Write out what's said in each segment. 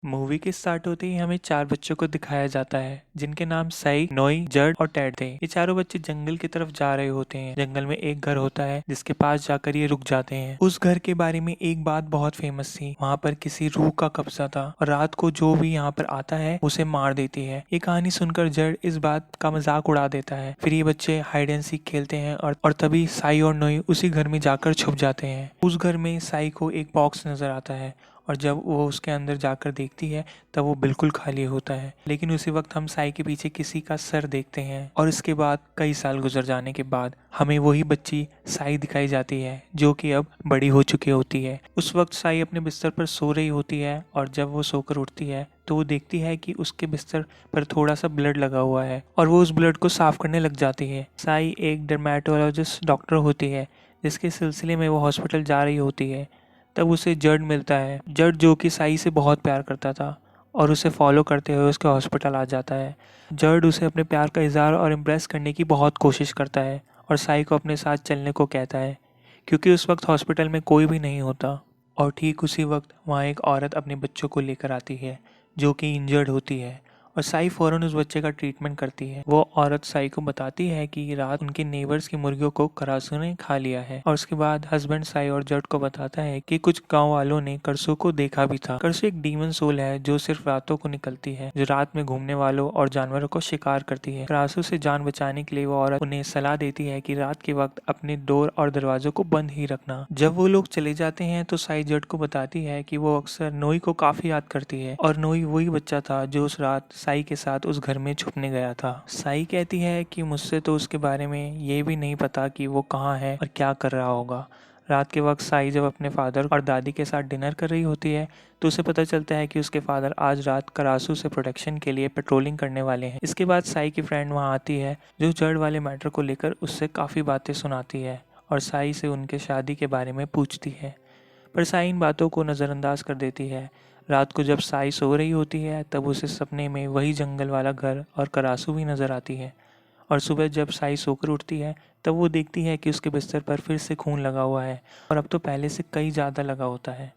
Movie के start होते ही हमें 4 बच्चों को दिखाया जाता है जिनके नाम साई, नोई, जड और टेड थे। ये चारों बच्चे जंगल की तरफ जा रहे होते हैं। जंगल में एक घर होता है जिसके पास जाकर ये रुक जाते हैं। उस घर के बारे में एक बात बहुत फेमस थी, वहाँ पर किसी रूह का कब्जा था और रात को जो भी यहाँ पर आता है उसे मार देती है। ये कहानी सुनकर जड इस बात का मजाक उड़ा देता है। फिर ये बच्चे हाइड एंड सीक खेलते हैं और तभी साई और नोई उसी घर में जाकर छुप जाते हैं। उस घर में साई को एक बॉक्स नजर आता है और जब वो उसके अंदर जाकर देखती है तब वो बिल्कुल खाली होता है। लेकिन उसी वक्त हम साई के पीछे किसी का सर देखते हैं और इसके बाद कई साल गुजर जाने के बाद हमें वही बच्ची साई दिखाई जाती है जो कि अब बड़ी हो चुकी होती है। उस वक्त साई अपने बिस्तर पर सो रही होती है और जब वो सोकर उठती है तो वो देखती है कि उसके बिस्तर पर थोड़ा सा ब्लड लगा हुआ है और वो उस ब्लड को साफ करने लग जाती है। साई एक डर्मेटोलॉजिस्ट डॉक्टर होती है जिसके सिलसिले में वो हॉस्पिटल जा रही होती है। तब उसे जड मिलता है, जड जो कि साई से बहुत प्यार करता था और उसे फॉलो करते हुए उसके हॉस्पिटल आ जाता है। जड उसे अपने प्यार का इजहार और इम्प्रेस करने की बहुत कोशिश करता है और साई को अपने साथ चलने को कहता है क्योंकि उस वक्त हॉस्पिटल में कोई भी नहीं होता। और ठीक उसी वक्त वहाँ एक औरत अपने बच्चों को लेकर आती है जो कि इंजर्ड होती है और साई फौरन उस बच्चे का ट्रीटमेंट करती है। वो औरत साई को बताती है कि रात उनके नेबर्स की मुर्गियों को करासू ने खा लिया है और उसके बाद हस्बैंड साई और जट को बताता है कि कुछ गांव वालों ने करसू को देखा भी था। करसू एक डीमन सोल है जो सिर्फ रातों को निकलती है, जो रात में घूमने वालों और जानवरों को शिकार करती है। करासू से जान बचाने के लिए वो औरत उन्हें सलाह देती है कि रात के वक्त अपने डोर और दरवाजों को बंद ही रखना। जब वो लोग चले जाते हैं तो साई जट को बताती है कि वो अक्सर नोई को काफी याद करती है और नोई वही बच्चा था जो उस रात साई के साथ उस घर में छुपने गया था। साई कहती है कि मुझसे तो उसके बारे में ये भी नहीं पता कि वो कहाँ है और क्या कर रहा होगा। रात के वक्त साई जब अपने फादर और दादी के साथ डिनर कर रही होती है तो उसे पता चलता है कि उसके फादर आज रात करासू से प्रोटेक्शन के लिए पेट्रोलिंग करने वाले हैं। इसके बाद साई की फ्रेंड वहाँ आती है जो जड़ वाले मैटर को लेकर उससे काफ़ी बातें सुनाती है और साई से उनके शादी के बारे में पूछती है, पर साई इन बातों को नज़रअंदाज कर देती है। रात को जब साई सो रही होती है तब उसे सपने में वही जंगल वाला घर और करासू भी नजर आती है और सुबह जब साई सोकर उठती है तब वो देखती है कि उसके बिस्तर पर फिर से खून लगा हुआ है और अब तो पहले से कई ज़्यादा लगा होता है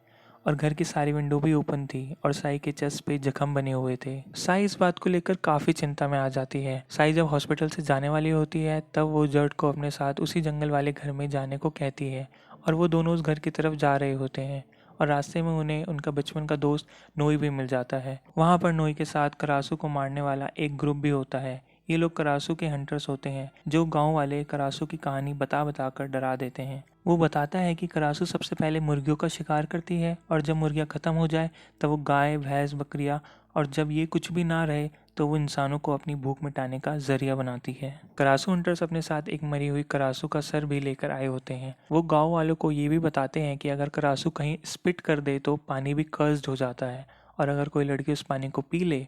और घर की सारी विंडो भी ओपन थी और साई के चेस्ट पे जख्म बने हुए थे। साई इस बात को लेकर काफ़ी चिंता में आ जाती है। साई जब हॉस्पिटल से जाने वाली होती है तब वो जर्ड को अपने साथ उसी जंगल वाले घर में जाने को कहती है और वो दोनों उस घर की तरफ जा रहे होते हैं और रास्ते में उन्हें उनका बचपन का दोस्त नोई भी मिल जाता है। वहाँ पर नोई के साथ करासू को मारने वाला एक ग्रुप भी होता है। ये लोग करासू के हंटर्स होते हैं जो गांव वाले करासू की कहानी बता बता कर डरा देते हैं। वो बताता है कि करासू सबसे पहले मुर्गियों का शिकार करती है और जब मुर्गियाँ ख़त्म हो जाए तब वो गाय, भैंस, बकरियाँ और जब ये कुछ भी ना रहे तो वो इंसानों को अपनी भूख मिटाने का जरिया बनाती है। करासू हंटर्स अपने साथ एक मरी हुई करासू का सर भी लेकर आए होते हैं। वो गांव वालों को ये भी बताते हैं कि अगर करासू कहीं स्पिट कर दे तो पानी भी कर्स्ड हो जाता है और अगर कोई लड़की उस पानी को पी ले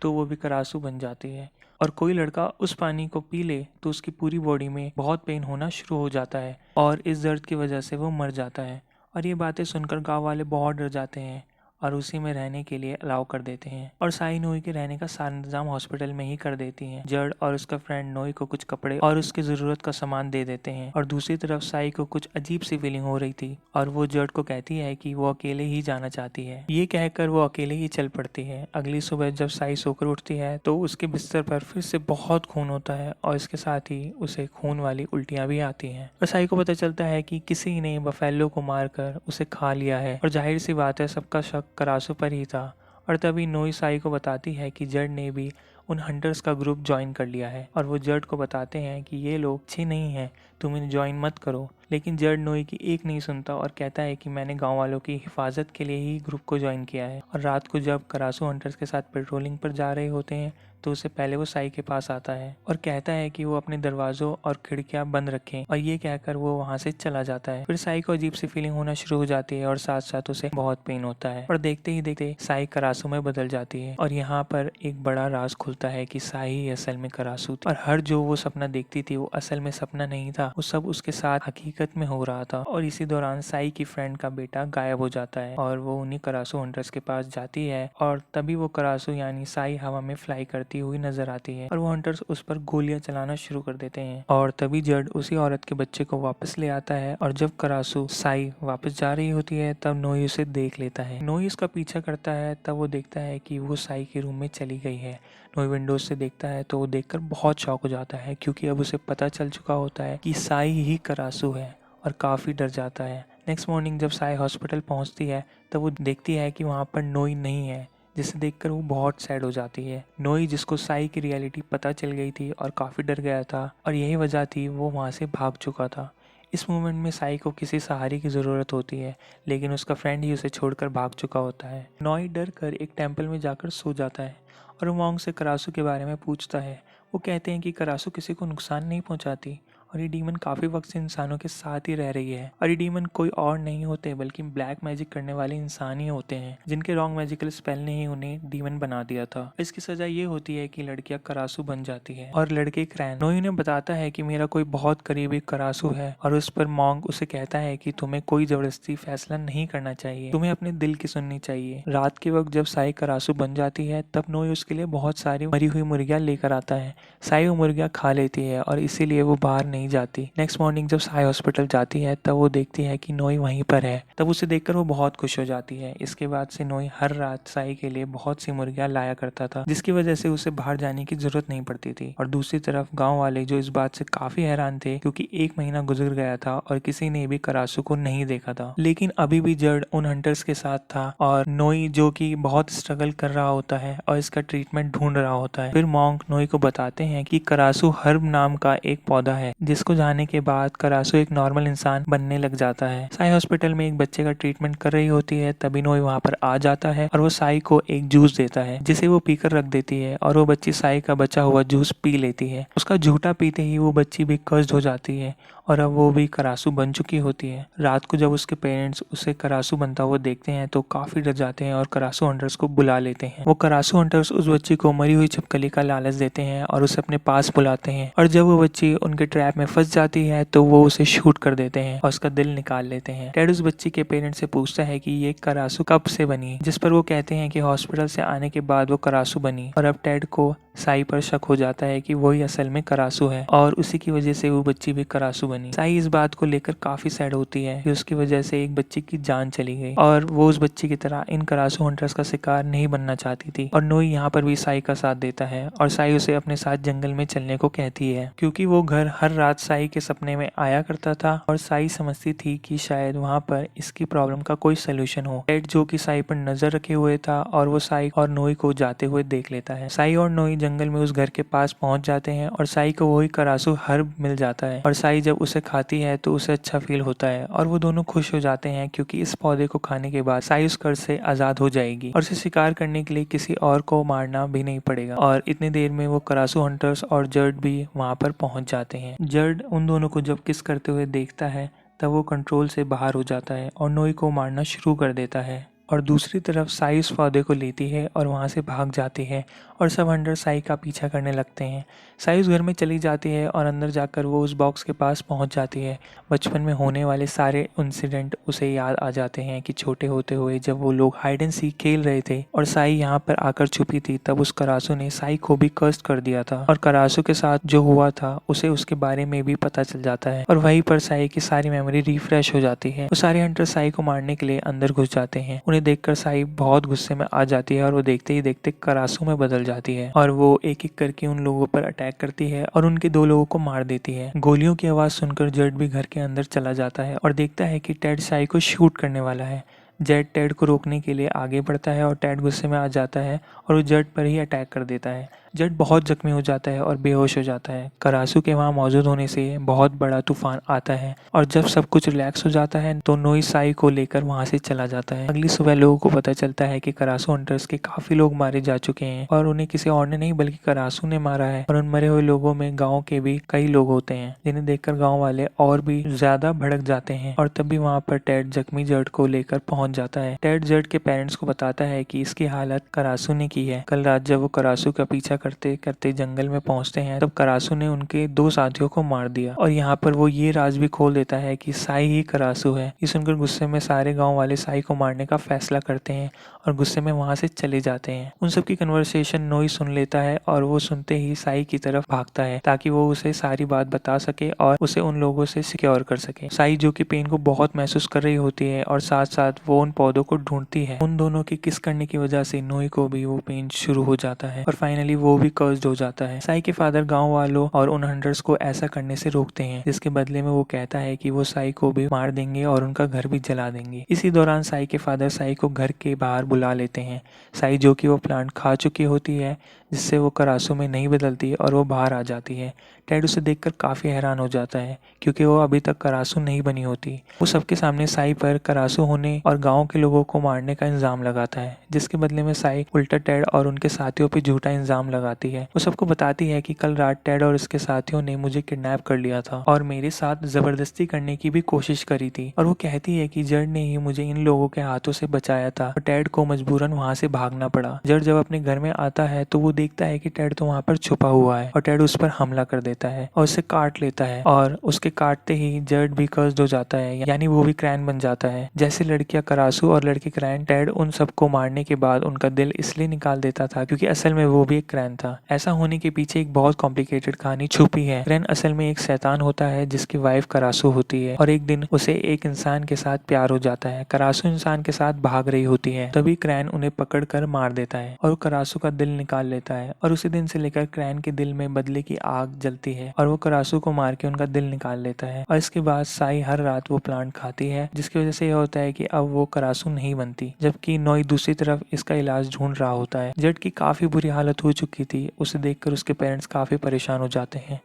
तो वो भी करासू बन जाती है और कोई लड़का उस पानी को पी ले तो उसकी पूरी बॉडी में बहुत पेन होना शुरू हो जाता है और इस दर्द की वजह से वो मर जाता है। और ये बातें सुनकर गांव वाले बहुत डर जाते हैं और उसी में रहने के लिए अलाउ कर देते हैं और साई नोई के रहने का सारा इंतजाम हॉस्पिटल में ही कर देती हैं। जड और उसका फ्रेंड नोई को कुछ कपड़े और उसकी ज़रूरत का सामान दे देते हैं और दूसरी तरफ साई को कुछ अजीब सी फीलिंग हो रही थी और वो जड को कहती है कि वो अकेले ही जाना चाहती है। ये कहकर वो अकेले ही चल पड़ती है। अगली सुबह जब साई सोकर उठती है तो उसके बिस्तर पर फिर से बहुत खून होता है और इसके साथ ही उसे खून वाली उल्टियाँ भी आती हैं और साई को पता चलता है कि किसी ने बफेलो को मारकर उसे खा लिया है और जाहिर सी बात है सबका शक करासू पर ही था। और तभी नोई साई को बताती है कि जड ने भी उन हंटर्स का ग्रुप ज्वाइन कर लिया है और वो जड को बताते हैं कि ये लोग अच्छे नहीं हैं, तुम इन्हें ज्वाइन मत करो। लेकिन जड नोई की एक नहीं सुनता और कहता है कि मैंने गांव वालों की हिफाजत के लिए ही ग्रुप को ज्वाइन किया है। और रात को जब करासू हंटर्स के साथ पेट्रोलिंग पर जा रहे होते हैं तो उससे पहले वो साई के पास आता है और कहता है कि वो अपने दरवाजों और खिड़कियां बंद रखें और ये कहकर वो वहां से चला जाता है। फिर साई को अजीब सी फीलिंग होना शुरू हो जाती है और साथ साथ उसे बहुत पेन होता है और देखते ही देखते साई करासू में बदल जाती है और यहाँ पर एक बड़ा राज खुलता है। बोलता है कि साई ही असल में करासू थी और हर जो वो सपना देखती थी वो असल में सपना नहीं था, वो सब उसके साथ हकीकत में हो रहा था। और इसी दौरान साई की फ्रेंड का बेटा गायब हो जाता है और वो उन्हीं करासू हंटर्स के पास जाती है और तभी वो करासू यानी साई हवा में फ्लाई करती हुई नजर आती है और वो हंटर्स उस पर गोलियां चलाना शुरू कर देते हैं। और तभी जड उसी औरत के बच्चे को वापस ले आता है और जब करासू साई वापस जा रही होती है तब नोई उसे देख लेता है। नोई उसका पीछा करता है, तब वो देखता है कि वो साई के रूम में चली गई है। नोई विंडोज से देखता है तो वो देखकर बहुत शॉक हो जाता है क्योंकि अब उसे पता चल चुका होता है कि साई ही करासू है और काफ़ी डर जाता है। नेक्स्ट मॉर्निंग जब साई हॉस्पिटल पहुंचती है तब वो देखती है कि वहाँ पर नोई नहीं है, जिसे देखकर वो बहुत सैड हो जाती है। नोई जिसको साई की रियलिटी पता चल गई थी और काफ़ी डर गया था और यही वजह थी वो वहाँ से भाग चुका था। इस मोमेंट में साई को किसी सहारे की ज़रूरत होती है, लेकिन उसका फ्रेंड ही उसे छोड़कर भाग चुका होता है। नोई डर कर एक टेम्पल में जाकर सो जाता है और वो मॉन्क से करासू के बारे में पूछता है। वो कहते हैं कि करासू किसी को नुकसान नहीं पहुंचाती और ये डीमन काफ़ी वक्त से इंसानों के साथ ही रह रही है। और ये डीमन कोई और नहीं होते बल्कि ब्लैक मैजिक करने वाले इंसान ही होते हैं, जिनके रॉन्ग मैजिकल स्पेल ने ही उन्हें डीमन बना दिया था। इसकी सजा ये होती है कि लड़कियां करासू बन जाती है और लड़के क्रैन। नोई ने बताता है कि मेरा कोई बहुत करीबी करासू है और उस पर मॉन्क उसे कहता है कि तुम्हें कोई जबरदस्ती फैसला नहीं करना चाहिए, तुम्हें अपने दिल की सुननी चाहिए। रात के वक्त जब साई करासू बन जाती है तब नोई उसके लिए बहुत सारी मरी हुई मुर्गियां लेकर आता है। साई वो मुर्गियां खा लेती है और इसीलिए वो बाहर नहीं जाती। नेक्स्ट मॉर्निंग जब साई हॉस्पिटल जाती है तब वो देखती है कि नोई वहीं पर है, तब उसे देखकर वो बहुत खुश हो जाती है। इसके बाद से नोई हर रात साई के लिए बहुत सी मुर्गियां लाया करता था, जिसकी वजह से उसे बाहर जाने की जरूरत नहीं पड़ती थी। और दूसरी तरफ गाँव वाले जो इस बात से काफी हैरान थे क्योंकि 1 महीना गुजर गया था और किसी ने भी करासू को नहीं देखा था, लेकिन अभी भी जड उन हंटर्स के साथ था और नोई जो कि बहुत स्ट्रगल कर रहा होता है और इसका ट्रीटमेंट ढूंढ रहा होता है। फिर मॉन्क नोई को बताते हैं कि करासू हर्ब नाम का एक पौधा है जिसको जाने के बाद करासू एक नॉर्मल इंसान बनने लग जाता है। साई हॉस्पिटल में एक बच्चे का ट्रीटमेंट कर रही होती है, तभी नोई वहाँ पर आ जाता है और वो साई को एक जूस देता है जिसे वो पीकर रख देती है और वो बच्ची साई का बचा हुआ जूस पी लेती है। उसका झूठा पीते ही वो बच्ची भी कर्स्ड हो जाती है और अब वो भी करासू बन चुकी होती है। रात को जब उसके पेरेंट्स उसे करासू बनता हुआ देखते हैं तो काफी डर जाते हैं और करासू हंटर्स को बुला लेते हैं। वो करासू हंटर्स उस बच्ची को मरी हुई छिपकली का लालच देते हैं और उसे अपने पास बुलाते हैं और जब वो बच्ची उनके ट्रैप में फंस जाती है तो वो उसे शूट कर देते हैं और उसका दिल निकाल लेते हैं। टेड उस बच्ची के पेरेंट्स से पूछता है कि ये करासू कब से बनी, जिस पर वो कहते हैं कि हॉस्पिटल से आने के बाद वो करासू बनी। और अब टेड को साई पर शक हो जाता है कि वही असल में करासू है और उसी की वजह से वो बच्ची भी करासू बनी। साई इस बात को लेकर काफी सैड होती है कि उसकी वजह से एक बच्ची की जान चली गई और वो उस बच्ची की तरह इन करासू हंटर्स का शिकार नहीं बनना चाहती थी। और नोई यहाँ पर भी साई का साथ देता है और साई उसे अपने साथ जंगल में चलने को कहती है क्योंकि वो घर हर रात साई के सपने में आया करता था और साई समझती थी कि शायद वहाँ पर इसकी प्रॉब्लम का कोई सोल्यूशन हो। टेड जो कि साई पर नजर रखे हुए था और वो साई और नोई को जाते हुए देख लेता है। साई और नोई जंगल में उस घर के पास पहुंच जाते हैं और साई को वही करासू हर्ब मिल जाता है और साई जब उसे खाती है तो उसे अच्छा फील होता है और वो दोनों खुश हो जाते हैं क्योंकि इस पौधे को खाने के बाद साई उस कर्ज से आजाद हो जाएगी और उसे शिकार करने के लिए किसी और को मारना भी नहीं पड़ेगा। और इतनी देर में वो करासू हंटर्स और जर्ड भी वहां पर पहुंच जाते हैं। जर्ड उन दोनों को जब किस करते हुए देखता है तब वो कंट्रोल से बाहर हो जाता है और नोई को मारना शुरू कर देता है और दूसरी तरफ साई उस पौधे को लेती है और वहाँ से भाग जाती है और सब हंटर साई का पीछा करने लगते हैं। साई उस घर में चली जाती है और अंदर जाकर वो उस बॉक्स के पास पहुँच जाती है। बचपन में होने वाले सारे इंसिडेंट उसे याद आ जाते हैं कि छोटे होते हुए जब वो लोग हाइड एंड सीक खेल रहे थे और साई यहाँ पर आकर छुपी थी, तब उस करासू ने साई को भी कर्स्ट कर दिया था और करासू के साथ जो हुआ था उसे उसके बारे में भी पता चल जाता है और वहीं पर साई की सारी मेमोरी रिफ्रेश हो जाती है। वो सारे हंटर साई को मारने के लिए अंदर घुस जाते हैं। उन्हें देखकर साई बहुत गुस्से में आ जाती है और वो देखते ही देखते करासू में बदल जाती है और वो एक एक करके उन लोगों पर अटैक करती है और उनके 2 लोगों को मार देती है। गोलियों की आवाज सुनकर जड भी घर के अंदर चला जाता है और देखता है कि टेड साई को शूट करने वाला है। जेड टेड को रोकने के लिए आगे बढ़ता है और टेड गुस्से में आ जाता है और वो जड पर ही अटैक कर देता है। जड बहुत जख्मी हो जाता है और बेहोश हो जाता है। करासू के वहाँ मौजूद होने से बहुत बड़ा तूफान आता है और जब सब कुछ रिलैक्स हो जाता है तो नोई साई को लेकर वहाँ से चला जाता है। अगली सुबह लोगों को पता चलता है कि करासू हंटर्स के काफी लोग मारे जा चुके हैं और उन्हें किसी और ने नहीं बल्कि करासू ने मारा है और उन मरे हुए लोगों में गाँव के भी कई लोग होते हैं, जिन्हें देखकर गाँव वाले और भी ज्यादा भड़क जाते हैं और तभी वहाँ पर टेड जख्मी जड को लेकर पहुंच पहुंच जाता है। टेड जर्ड के पेरेंट्स को बताता है कि इसकी हालत करासू ने की है। कल रात जब वो करासू का पीछा करते करते जंगल में पहुंचते हैं तब करासू ने उनके 2 साथियों को मार दिया और यहाँ पर वो ये राज भी खोल देता है कि साई ही करासू है। ये सुनकर गुस्से में सारे गाँव वाले साई को मारने का फैसला करते हैं और गुस्से में वहाँ से चले जाते हैं। उन सबकी कन्वर्सेशन नोई सुन लेता है और वो सुनते ही साई की तरफ भागता है ताकि वो उसे सारी बात बता सके और उसे उन लोगों से सिक्योर कर सके। साई जो कि पेन को बहुत महसूस कर रही होती है और साथ साथ वो उन पौधों को ढूंढती है। उन दोनों की किस करने की वजह से नोई को भी वो पेन शुरू हो जाता है और फाइनली वो भी कर्स्ड हो जाता है। साई के फादर गाँव वालों और उन हंटर्स को ऐसा करने से रोकते हैं, जिसके बदले में वो कहता है कि वो साई को भी मार देंगे और उनका घर भी जला देंगे। इसी दौरान साई के फादर साई को घर के बाहर बुला लेते हैं। साई जो कि वो प्लांट खा चुकी होती है जिससे वो करासू में नहीं बदलती और वो बाहर आ जाती है। टेड उसे देखकर काफ़ी हैरान हो जाता है क्योंकि वो अभी तक करासू नहीं बनी होती। वो सबके सामने साई पर करासू होने और गांव के लोगों को मारने का इल्ज़ाम लगाता है, जिसके बदले में साई उल्टा टेड और उनके साथियों पर झूठा इल्ज़ाम लगाती है। वो सबको बताती है कि कल रात टेड और उसके साथियों ने मुझे किडनैप कर लिया था और मेरे साथ ज़बरदस्ती करने की भी कोशिश करी थी और वो कहती है कि जड़ ने ही मुझे इन लोगों के हाथों से बचाया था और टेड को मजबूरन वहाँ से भागना पड़ा। जड़ जब अपने घर में आता है तो वो देखता है कि टेड तो वहाँ पर छुपा हुआ है और टेड उस पर हमला कर देता है और उसे काट लेता है और उसके काटते ही जर्ड भी कर्स्ड हो जाता है, यानी वो भी क्रैन बन जाता है। जैसे लड़कियां करासू और लड़के क्रैन, टेड उन सबको मारने के बाद उनका दिल इसलिए निकाल देता था क्योंकि असल में वो भी एक क्रैन था। ऐसा होने के पीछे एक बहुत कॉम्प्लिकेटेड कहानी छुपी है। क्रैन असल में एक शैतान होता है जिसकी वाइफ करासू होती है और एक दिन उसे एक इंसान के साथ प्यार हो जाता है। करासू इंसान के साथ भाग रही होती है, तभी क्रैन उन्हें पकड़ कर मार देता है और करासू का दिल निकाल लेता है और उसी दिन से लेकर क्रैन के दिल में बदले की आग जलती है और वो करासू को मार के उनका दिल निकाल लेता है। और इसके बाद साई हर रात वो प्लांट खाती है, जिसकी वजह से यह होता है कि अब वो करासू नहीं बनती, जबकि नोई दूसरी तरफ इसका इलाज ढूंढ रहा होता है। जट की काफी बुरी हालत हो चुकी थी, उसे देखकर उसके पेरेंट्स काफी परेशान हो जाते हैं।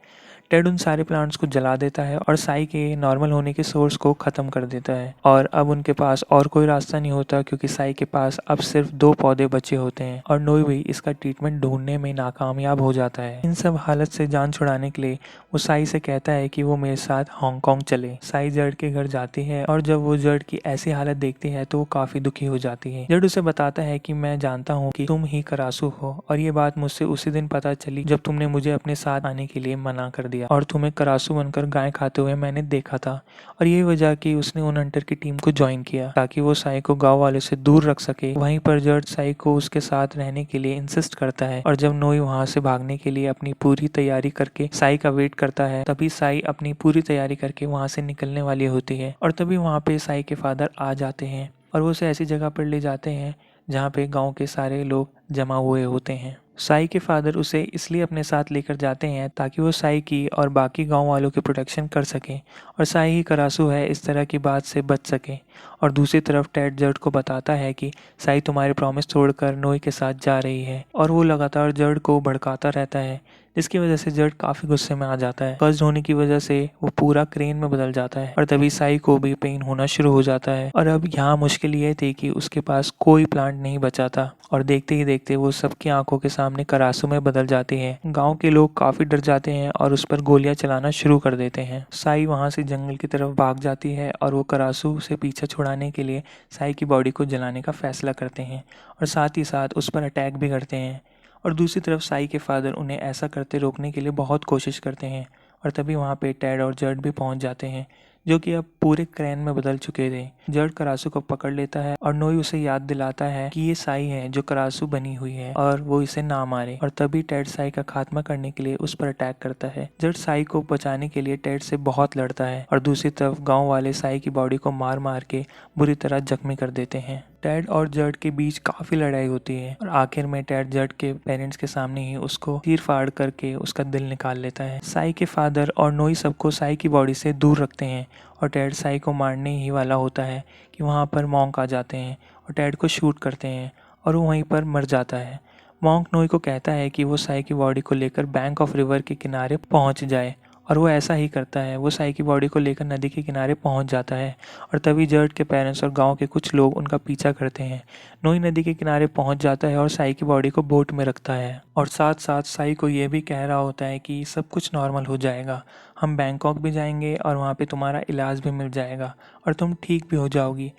टेड उन सारे प्लांट्स को जला देता है और साई के नॉर्मल होने के सोर्स को खत्म कर देता है और अब उनके पास और कोई रास्ता नहीं होता क्योंकि साई के पास अब सिर्फ 2 पौधे बचे होते हैं और नोई भी इसका ट्रीटमेंट ढूंढने में नाकामयाब हो जाता है। इन सब हालत से जान छुड़ाने के लिए वो साई से कहता है कि वो मेरे साथ हांगकांग चले। साई जर्ड के घर जाती है और जब वो जर्ड की ऐसी हालत देखती है तो वो काफी दुखी हो जाती है। जर्ड उसे बताता है कि मैं जानता हूँ कि तुम ही करासू हो और ये बात मुझसे उसी दिन पता चली जब तुमने मुझे अपने साथ आने के लिए मना कर दिया और तुम्हें करासू बनकर गाय खाते हुए मैंने देखा था और यही वजह कि उसने उन हंटर की टीम को ज्वाइन किया ताकि वो साई को गांव वाले से दूर रख सके। वहीं पर जर्ड साई को उसके साथ रहने के लिए इंसिस्ट करता है और जब नोई वहां से भागने के लिए अपनी पूरी तैयारी करके साई का वेट करता है तभी साई अपनी पूरी तैयारी करके वहां से निकलने वाली होती है और तभी वहां पे साई के फादर आ जाते हैं और वो उसे ऐसी जगह पर ले जाते हैं जहाँ पे गांव के सारे लोग जमा हुए होते हैं। साई के फादर उसे इसलिए अपने साथ लेकर जाते हैं ताकि वो साई की और बाकी गांव वालों की प्रोटेक्शन कर सकें और साई ही करासू है इस तरह की बात से बच सके। और दूसरी तरफ टेड जर्ड को बताता है कि साई तुम्हारे प्रॉमिस तोड़कर नोई के साथ जा रही है और वो लगातार जर्ड को भड़काता रहता है, जिसकी वजह से जर्ड काफी गुस्से में आ जाता है। कर्स्ड होने की वजह से वो पूरा क्रेन में बदल जाता है और तभी साई को भी पेन होना शुरू हो जाता है और अब यहाँ मुश्किल ये थी कि उसके पास कोई प्लांट नहीं बचा था और देखते ही देखते वो सबकी आंखों के सामने करासू में बदल जाती है। गांव के लोग काफी डर जाते हैं और उस पर गोलियां चलाना शुरू कर देते हैं। साई वहां से जंगल की तरफ भाग जाती है और वो करासू से पीछा छुड़ाने के लिए साई की बॉडी को जलाने का फैसला करते हैं और साथ ही साथ उस पर अटैक भी करते हैं। और दूसरी तरफ साई के फादर उन्हें ऐसा करते रोकने के लिए बहुत कोशिश करते हैं और तभी वहाँ पे टेड और जर्ड भी पहुँच जाते हैं जो कि अब पूरे क्रैन में बदल चुके थे। जर्ड करासू को पकड़ लेता है और नोई उसे याद दिलाता है कि ये साई है जो करासू बनी हुई है और वो इसे ना मारे और तभी टेड साई का खात्मा करने के लिए उस पर अटैक करता है। जर्ड साई को बचाने के लिए टेड से बहुत लड़ता है और दूसरी तरफ गाँव वाले साई की बॉडी को मार मार के बुरी तरह जख्मी कर देते हैं। टेड और जर्ड के बीच काफी लड़ाई होती है और आखिर में टेड जर्ड के पेरेंट्स के सामने ही उसको चीर फाड़ करके उसका दिल निकाल लेता है। साई के फादर और नोई सबको साई की बॉडी से दूर रखते हैं और टेड साई को मारने ही वाला होता है कि वहाँ पर मॉन्क आ जाते हैं और टेड को शूट करते हैं और वो वहीं पर मर जाता है। मॉन्क नोई को कहता है कि वो साई की बॉडी को लेकर बैंक ऑफ रिवर के किनारे पहुँच जाए और वो ऐसा ही करता है। वो साई की बॉडी को लेकर नदी के किनारे पहुंच जाता है और तभी जर्ड के पेरेंट्स और गांव के कुछ लोग उनका पीछा करते हैं। नोई नदी के किनारे पहुंच जाता है और साई की बॉडी को बोट में रखता है और साथ साथ साई को ये भी कह रहा होता है कि सब कुछ नॉर्मल हो जाएगा, हम बैंकॉक भी जाएंगे और वहाँ पे तुम्हारा इलाज भी मिल जाएगा और तुम ठीक भी हो जाओगी।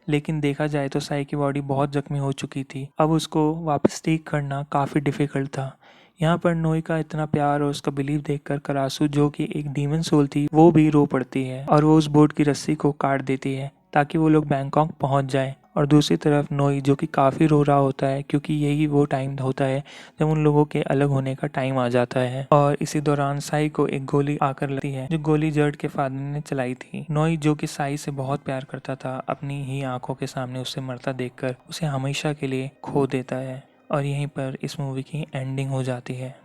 लेकिन देखा जाए तो साई की बॉडी बहुत जख्मी हो चुकी थी। अब उसको वापस ठीक करना काफ़ी डिफिकल्ट था। यहाँ पर नोई का इतना प्यार और उसका बिलीव देखकर करासू, जो कि एक डीमन सोल थी, वो भी रो पड़ती है और वो उस बोट की रस्सी को काट देती है ताकि वो लोग बैंकॉक पहुंच जाए। और दूसरी तरफ नोई, जो कि काफ़ी रो रहा होता है क्योंकि यही वो टाइम होता है जब उन लोगों के अलग होने का टाइम आ जाता है। और इसी दौरान साई को एक गोली आकर लगती है, जो गोली जर्ड के फादर ने चलाई थी। नोई, जो कि साई से बहुत प्यार करता था, अपनी ही आंखों के सामने उससे मरता देखकर उसे हमेशा के लिए खो देता है। और यहीं पर इस मूवी की एंडिंग हो जाती है।